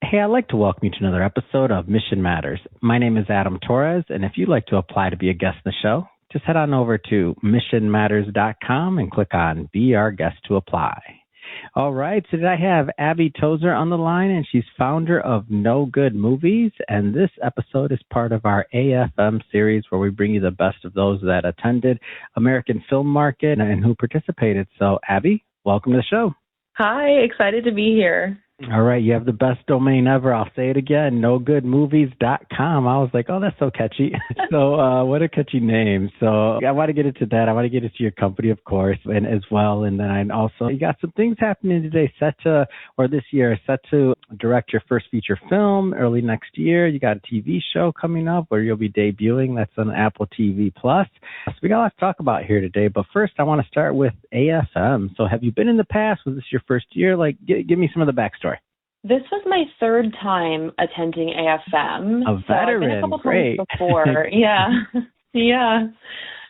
Hey, I'd like to welcome you to another episode of Mission Matters. My name is Adam Torres, and if you'd like to apply to be a guest in the show, just head on over to missionmatters.com and click on Be Our Guest to apply. All right, so today I have Abby Tozer on the line, and she's founder of No Good Movies, and this episode is part of our AFM series where we bring you the best of those that attended American Film Market and who participated. So, Abby, welcome to the show. Hi, excited to be here. All right, you have the best domain ever. I'll say it again, nogoodmovies.com. I was like, oh, that's so catchy. So what a catchy name. So I want to get into that. I want to get into your company, of course, and as well. And then I also, you got some things happening today this year, set to direct your first feature film early next year. You got a TV show coming up where you'll be debuting. That's on Apple TV+. So we got a lot to talk about here today. But first, I want to start with AFM. So have you been in the past? Was this your first year? Like, give me some of the backstory. This was my third time attending AFM. A veteran, so I've been a couple great. times before. Yeah.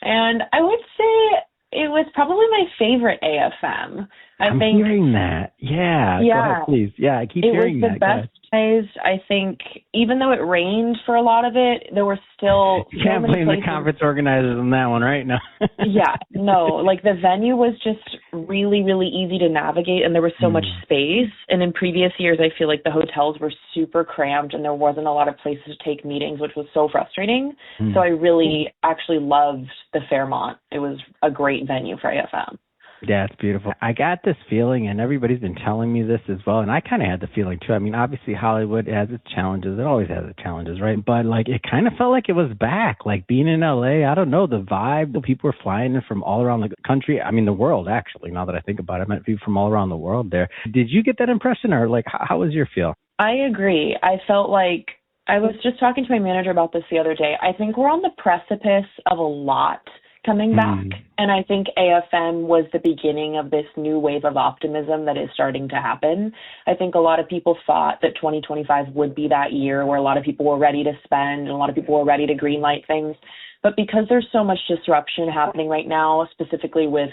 And I would say it was probably my favorite AFM. I'm hearing that. Yeah. Go ahead, please. Yeah, I keep hearing that. It was the best days. I think even though it rained for a lot of it, there were still you can't blame the conference organizers on that one, right? No. Yeah, no. Like the venue was just really, really easy to navigate, and there was so much space. And in previous years, I feel like the hotels were super cramped, and there wasn't a lot of places to take meetings, which was so frustrating. So I really actually loved the Fairmont. It was a great venue for AFM. Yeah, it's beautiful. I got this feeling, and everybody's been telling me this as well, and I kind of had the feeling too. I mean, obviously Hollywood has its challenges. It always has its challenges, right? But like, it kind of felt like it was back. Like being in LA, I don't know, the vibe. The people were flying in from all around the country. I mean, the world, actually, now that I think about it. I meant people from all around the world there. Did you get that impression, or like, how was your feel? I agree. I felt like, I was just talking to my manager about this the other day. I think we're on the precipice of a lot coming back. And I think AFM was the beginning of this new wave of optimism that is starting to happen. I think a lot of people thought that 2025 would be that year where a lot of people were ready to spend and a lot of people were ready to greenlight things. But because there's so much disruption happening right now, specifically with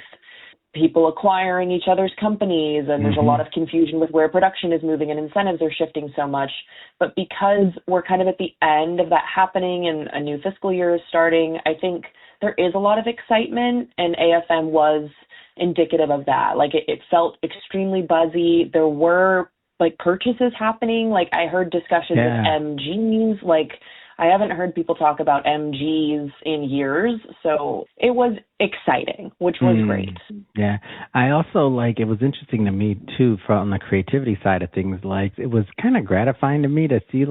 people acquiring each other's companies, and there's a lot of confusion with where production is moving and incentives are shifting so much. But because we're kind of at the end of that happening and a new fiscal year is starting, I think there is a lot of excitement, and AFM was indicative of that. Like it felt extremely buzzy. There were like purchases happening. Like I heard discussions with MGs. Like I haven't heard people talk about MGs in years. So it was exciting, which was great. Yeah. I also it was interesting to me too, from the creativity side of things. Like it was kind of gratifying to me to see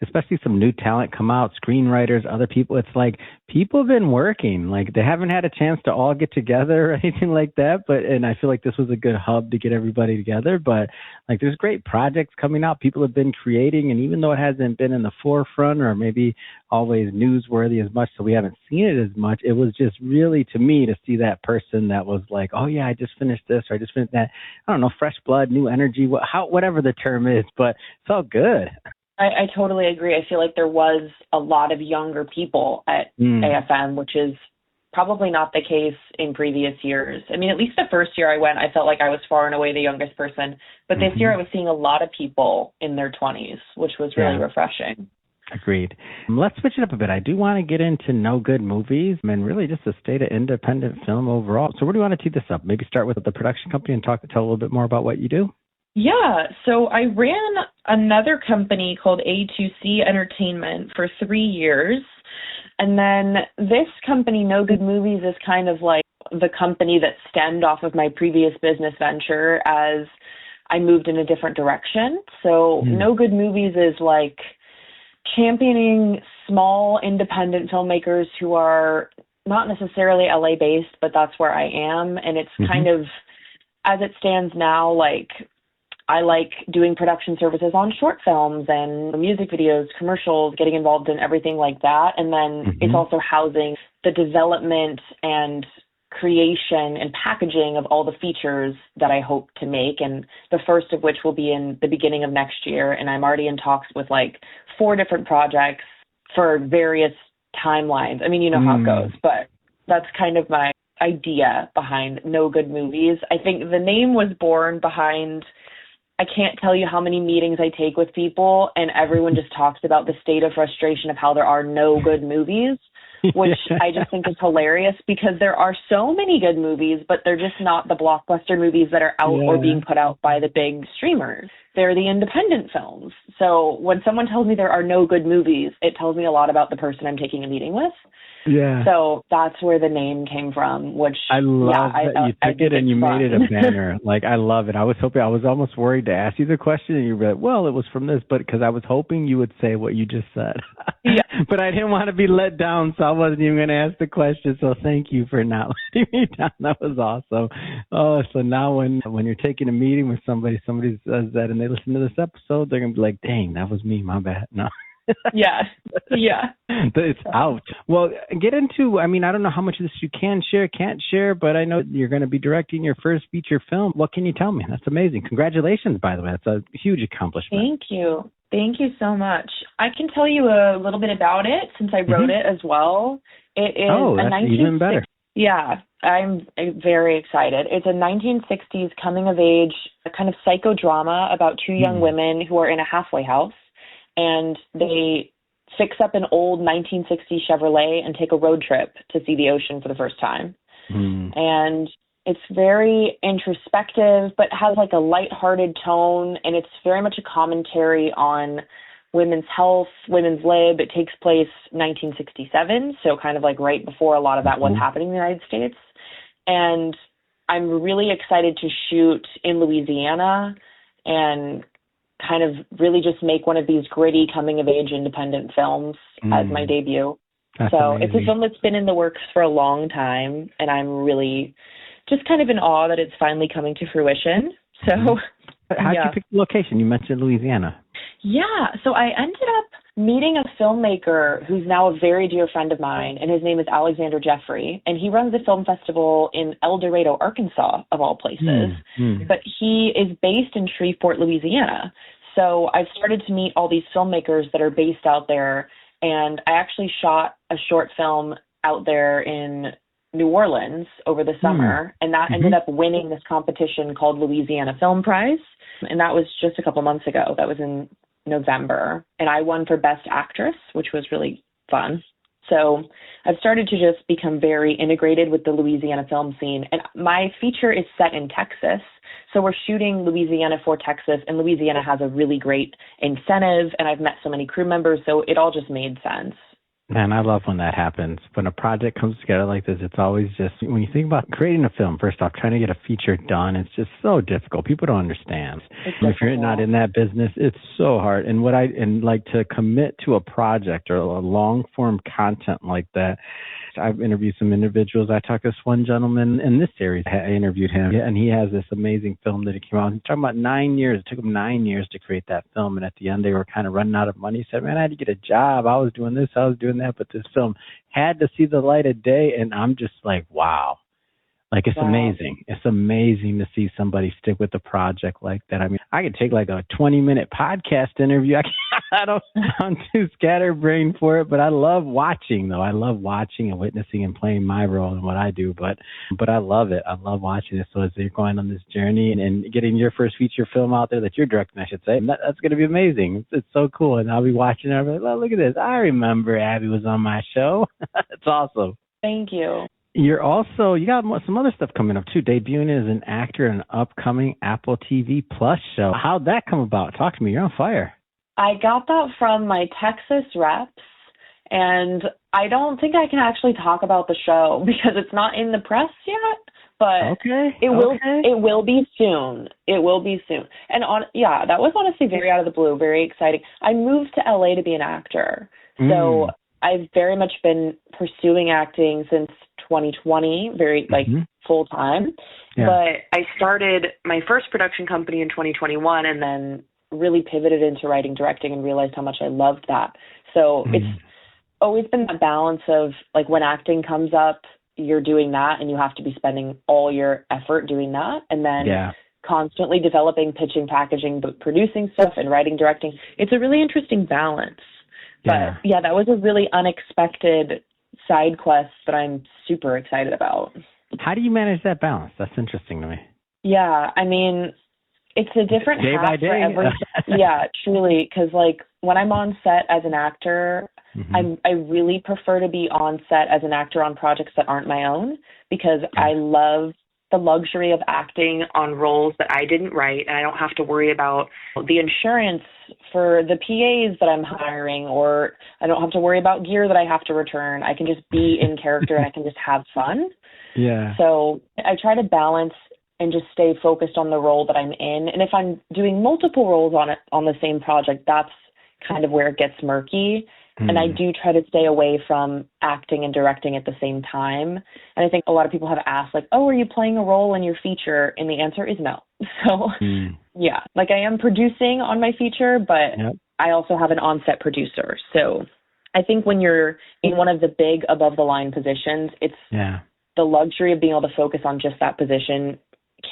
especially some new talent come out, screenwriters, other people. It's like people have been working, like they haven't had a chance to all get together or anything like that. And I feel like this was a good hub to get everybody together. But like there's great projects coming out. People have been creating, and even though it hasn't been in the forefront or maybe always newsworthy as much, so we haven't seen it as much, it was just really, to me, to see that person that was like, oh yeah, I just finished this or I just finished that. I don't know, fresh blood, new energy, whatever the term is, but it's all good. I totally agree. I feel like there was a lot of younger people at AFM, which is probably not the case in previous years. I mean, at least the first year I went, I felt like I was far and away the youngest person. But this year I was seeing a lot of people in their 20s, which was really refreshing. Agreed. Let's switch it up a bit. I do want to get into No Good Movies and really just the state of independent film overall. So where do you want to tee this up? Maybe start with the production company and tell a little bit more about what you do? Yeah, so I ran another company called A2C Entertainment for 3 years. And then this company, No Good Movies, is kind of like the company that stemmed off of my previous business venture as I moved in a different direction. So No Good Movies is like championing small independent filmmakers who are not necessarily LA based, but that's where I am. And it's kind of, as it stands now, like I like doing production services on short films and music videos, commercials, getting involved in everything like that. And then it's also housing the development and creation and packaging of all the features that I hope to make. And the first of which will be in the beginning of next year. And I'm already in talks with 4 different projects for various timelines. I mean, you know how it goes, but that's kind of my idea behind No Good Movies. I think the name was born behind I can't tell you how many meetings I take with people, and everyone just talks about the state of frustration of how there are no good movies, which I just think is hilarious because there are so many good movies, but they're just not the blockbuster movies that are out or being put out by the big streamers. They're the independent films. So when someone tells me there are no good movies, it tells me a lot about the person I'm taking a meeting with. Yeah. So that's where the name came from, which I love that you took it and you fun. made it a banner. Like, I love it. I was almost worried to ask you the question and you were like, well, it was from this, but because I was hoping you would say what you just said. Yeah. But I didn't want to be let down, so I wasn't even going to ask the question. So thank you for not letting me down. That was awesome. Oh, so now when you're taking a meeting with somebody says that and they listen to this episode, they're going to be like, dang, that was me. My bad. No. Yeah. It's out. Well, get into, I don't know how much of this you can share, can't share, but I know you're going to be directing your first feature film. What can you tell me? That's amazing. Congratulations, by the way. That's a huge accomplishment. Thank you. Thank you so much. I can tell you a little bit about it since I wrote it as well. It is that's even better. Yeah, I'm very excited. It's a 1960s coming of age, a kind of psychodrama about two young women who are in a halfway house. And they fix up an old 1960s Chevrolet and take a road trip to see the ocean for the first time. And it's very introspective, but has like a lighthearted tone. And it's very much a commentary on women's health, women's lib. It takes place 1967, so kind of like right before a lot of that was happening in the United States. And I'm really excited to shoot in Louisiana and kind of really just make one of these gritty coming-of-age independent films as my debut. That's so amazing. It's a film that's been in the works for a long time, and I'm really just kind of in awe that it's finally coming to fruition. So, How'd you pick the location? You mentioned Louisiana. Yeah, so I ended up meeting a filmmaker who's now a very dear friend of mine, and his name is Alexander Jeffrey, and he runs a film festival in El Dorado, Arkansas, of all places, but he is based in Shreveport, Louisiana. So I've started to meet all these filmmakers that are based out there, and I actually shot a short film out there in New Orleans over the summer, and that ended up winning this competition called Louisiana Film Prize, and that was just a couple months ago. That was in November, and I won for Best Actress, which was really fun. So I've started to just become very integrated with the Louisiana film scene, and my feature is set in Texas. So we're shooting Louisiana for Texas, and Louisiana has a really great incentive, and I've met so many crew members, so it all just made sense. Man, I love when that happens. When a project comes together like this, it's always just, when you think about creating a film, first off, trying to get a feature done, it's just so difficult. People don't understand. If you're not in that business, it's so hard. And to commit to a project or a long form content like that, I've interviewed some individuals. I talked to this one gentleman in this series. I interviewed him, and he has this amazing film that he came out. He's talking about 9 years. It took him 9 years to create that film, and at the end, they were kind of running out of money. He said, man, I had to get a job. I was doing this, I was doing that, but this film had to see the light of day, and I'm just like, wow. Like, it's amazing. It's amazing to see somebody stick with a project like that. I mean, I could take like a 20-minute podcast interview. I'm too scatterbrained for it, but I love watching, though. I love watching and witnessing and playing my role in what I do, but I love it. I love watching it. So as you're going on this journey and getting your first feature film out there that you're directing, I should say, that's going to be amazing. It's so cool. And I'll be watching it. I'll be like, well, look at this. I remember Abby was on my show. It's awesome. Thank you. You got some other stuff coming up, too. Debuting as an actor in an upcoming Apple TV Plus show. How'd that come about? Talk to me. You're on fire. I got that from my Texas reps, and I don't think I can actually talk about the show because it's not in the press yet, but it will be soon. It will be soon. And that was honestly very out of the blue, very exciting. I moved to LA to be an actor. So I've very much been pursuing acting since 2020, very full time. Yeah. But I started my first production company in 2021 and then really pivoted into writing, directing, and realized how much I loved that. So it's always been the balance of like when acting comes up, you're doing that and you have to be spending all your effort doing that. And then constantly developing, pitching, packaging, but producing stuff and writing, directing. It's a really interesting balance. But that was a really unexpected side quest that I'm super excited about. How do you manage that balance? That's interesting to me. Yeah, I mean, It's a different day hat by day. for every. Yeah, truly, because like when I'm on set as an actor, I really prefer to be on set as an actor on projects that aren't my own, because I love the luxury of acting on roles that I didn't write, and I don't have to worry about the insurance for the PAs that I'm hiring, or I don't have to worry about gear that I have to return. I can just be in character and I can just have fun. Yeah. So I try to balance and just stay focused on the role that I'm in. And if I'm doing multiple roles on the same project, that's kind of where it gets murky. And I do try to stay away from acting and directing at the same time. And I think a lot of people have asked, like, oh, are you playing a role in your feature? And the answer is no. So, yeah, like I am producing on my feature, but I also have an on-set producer. So I think when you're in one of the big above-the-line positions, it's the luxury of being able to focus on just that position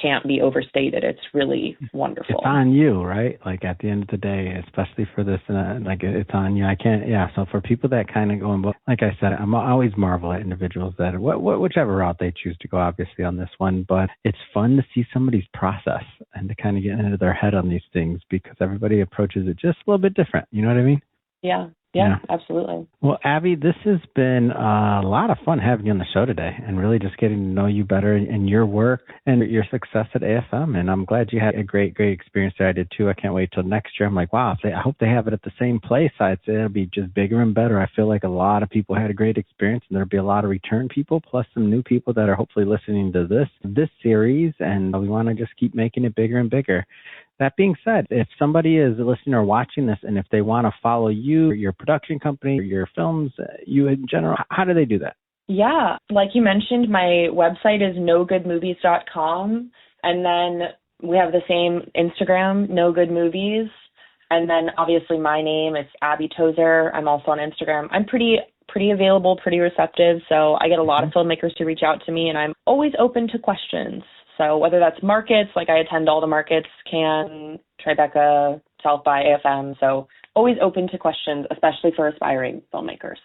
can't be overstated. It's really wonderful. It's on you, right? Like at the end of the day, especially for this, like it's on you. I can't, so for people that kind of go, like I said, I always marvel at individuals that, whichever route they choose to go, obviously on this one, but it's fun to see somebody's process and to kind of get into their head on these things, because everybody approaches it just a little bit different. You know what I mean? Yeah, absolutely. Well, Abby, this has been a lot of fun having you on the show today and really just getting to know you better and your work and your success at AFM. And I'm glad you had a great experience there. I did too. I can't wait till next year. I'm like, wow, I hope they have it at the same place. I'd say it'll be just bigger and better. I feel like a lot of people had a great experience, and there'll be a lot of return people, plus some new people that are hopefully listening to this series. And we want to just keep making it bigger and bigger. That being said, if somebody is listening or watching this, and if they want to follow you, your production company, your films, you in general, how do they do that? Yeah, like you mentioned, my website is nogoodmovies.com, and then we have the same Instagram, No Good Movies, and then obviously my name is Abby Tozer. I'm also on Instagram. I'm pretty available, pretty receptive, so I get a lot of filmmakers to reach out to me, and I'm always open to questions. So whether that's markets, like I attend all the markets, Cannes, Tribeca, South by AFM. So always open to questions, especially for aspiring filmmakers.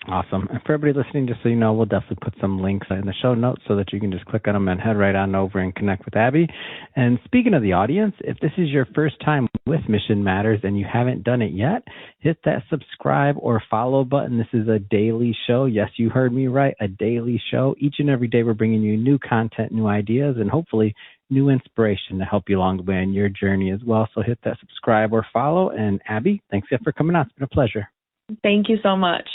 Awesome. And for everybody listening, just so you know, we'll definitely put some links in the show notes so that you can just click on them and head right on over and connect with Abby. And speaking of the audience, if this is your first time with Mission Matters and you haven't done it yet, hit that subscribe or follow button. This is a daily show. Yes, you heard me right, a daily show. Each and every day we're bringing you new content, new ideas, and hopefully new inspiration to help you along the way on your journey as well. So hit that subscribe or follow. And Abby, thanks again for coming on. It's been a pleasure. Thank you so much.